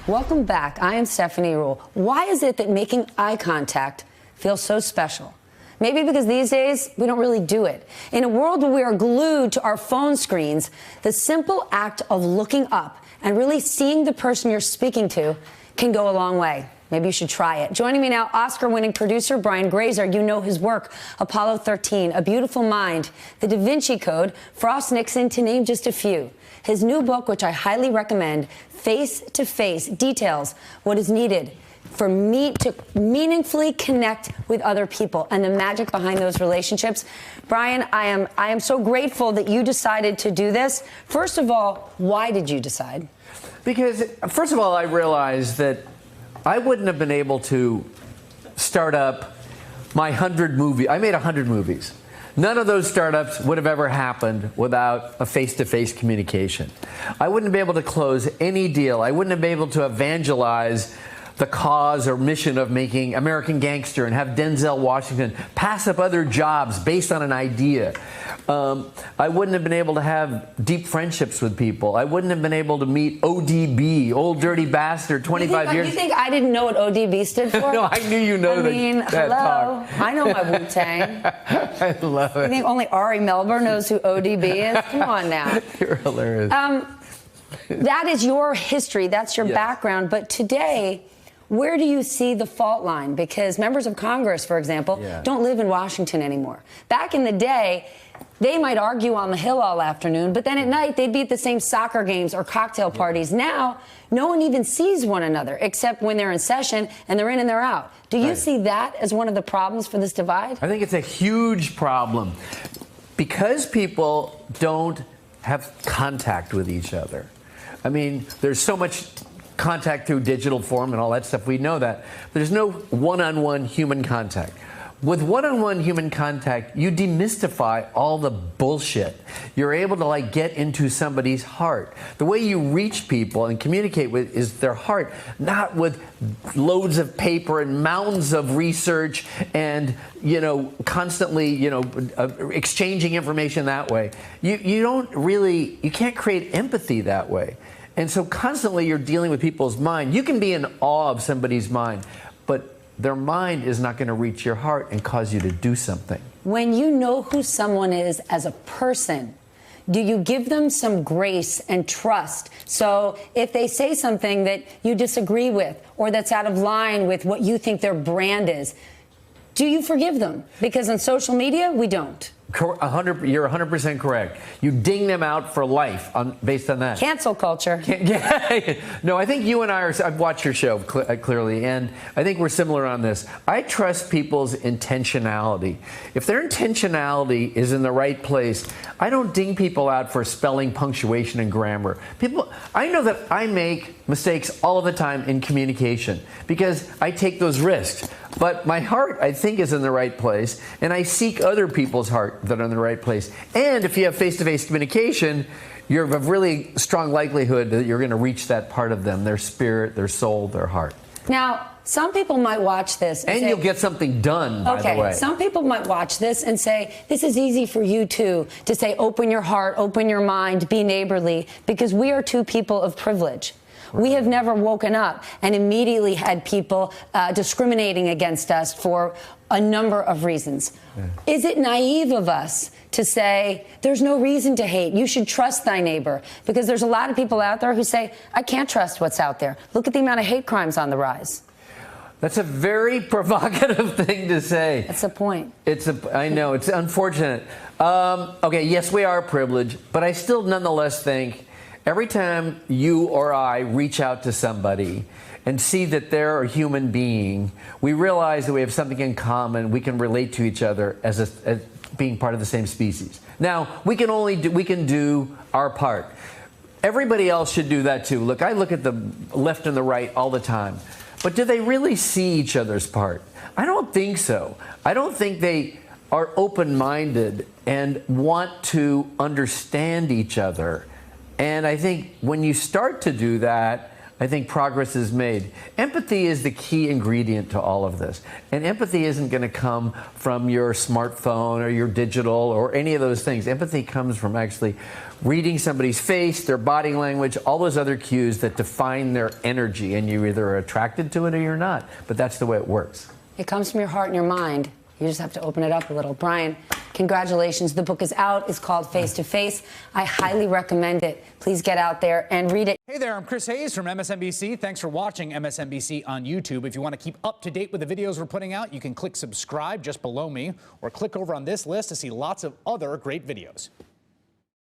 Welcome back. I am Stephanie Ruhle. Why is it that making eye contact feels so special? Maybe because these days we don't really do it. In a world where we are glued to our phone screens, the simple act of looking up and really seeing the person you're speaking to can go a long way. Maybe you should try it. Joining me now, Oscar-winning producer Brian Grazer. You know his work, Apollo 13, A Beautiful Mind, The Da Vinci Code, Frost Nixon, to name just a few. His new book, which I highly recommend, Face to Face, details what is needed for me to meaningfully connect with other people and the magic behind those relationships. Brian, I am so grateful that you decided to do this. First of all, why did you decide? Because, first of all, I realized that I wouldn't have been able to start up my 100 movies. I made 100 movies. None of those startups would have ever happened without a face-to-face communication. I wouldn't be able to close any deal. I wouldn't have been able to evangelize the cause or mission of making American Gangster and have Denzel Washington pass up other jobs based on an idea. I wouldn't have been able to have deep friendships with people. I wouldn't have been able to meet ODB, Old Dirty Bastard, 25 years. You think I didn't know what ODB stood for? No, I knew you know that. I mean, hello. Talk. I know my Wu-Tang. I love it. You think only Ari Melber knows who ODB is? Come on now. You're hilarious. That is your history. That's your background. But today, where do you see the fault line? Because members of Congress, for example, don't live in Washington anymore. Back in the day, they might argue on the Hill all afternoon, but then at night they'd be at the same soccer games or cocktail parties. Now, no one even sees one another except when they're in session and they're in and they're out. Do you see that as one of the problems for this divide? I think it's a huge problem because people don't have contact with each other. I mean, there's so much contact through digital form and all that stuff. We know that. There's no one-on-one human contact. With one-on-one human contact, you demystify all the bullshit. You're able to get into somebody's heart. The way you reach people and communicate with is their heart, not with loads of paper and mounds of research and, constantly, exchanging information that way. You can't create empathy that way. And so constantly you're dealing with people's mind. You can be in awe of somebody's mind, but their mind is not going to reach your heart and cause you to do something. When you know who someone is as a person, do you give them some grace and trust? So if they say something that you disagree with or that's out of line with what you think their brand is, do you forgive them? Because on social media, we don't. You're 100% correct. You ding them out for life based on that. Cancel culture. No, I think you and I've watched your show clearly, and I think we're similar on this. I trust people's intentionality. If their intentionality is in the right place, I don't ding people out for spelling, punctuation, and grammar. I know that I make mistakes all of the time in communication because I take those risks. But my heart, I think, is in the right place, and I seek other people's heart that are in the right place. And if you have face-to-face communication, you have a really strong likelihood that you're going to reach that part of them, their spirit, their soul, their heart. Now, some people might watch this and say, you'll get something done, by the way. Some people might watch this and say, this is easy for you too, to say, open your heart, open your mind, be neighborly, because we are two people of privilege. We have never woken up and immediately had people discriminating against us for a number of reasons. Is it naive of us to say, there's no reason to hate, you should trust thy neighbor? Because there's a lot of people out there who say, I can't trust what's out there. Look at the amount of hate crimes on the rise. That's a very provocative thing to say. That's the point. I know, it's unfortunate. Okay, yes, we are privileged, but I still nonetheless think every time you or I reach out to somebody and see that they're a human being, we realize that we have something in common. We can relate to each other as being part of the same species. Now, we can do our part. Everybody else should do that too. Look, I look at the left and the right all the time. But do they really see each other's part? I don't think so. I don't think they are open-minded and want to understand each other. And I think when you start to do that, I think progress is made. Empathy is the key ingredient to all of this. And empathy isn't going to come from your smartphone or your digital or any of those things. Empathy comes from actually reading somebody's face, their body language, all those other cues that define their energy. And you either are attracted to it or you're not. But that's the way it works. It comes from your heart and your mind. You just have to open it up a little. Brian, congratulations. The book is out. It's called Face to Face. I highly recommend it. Please get out there and read it. Hey there, I'm Chris Hayes from MSNBC. Thanks for watching MSNBC on YouTube. If you want to keep up to date with the videos we're putting out, you can click subscribe just below me or click over on this list to see lots of other great videos.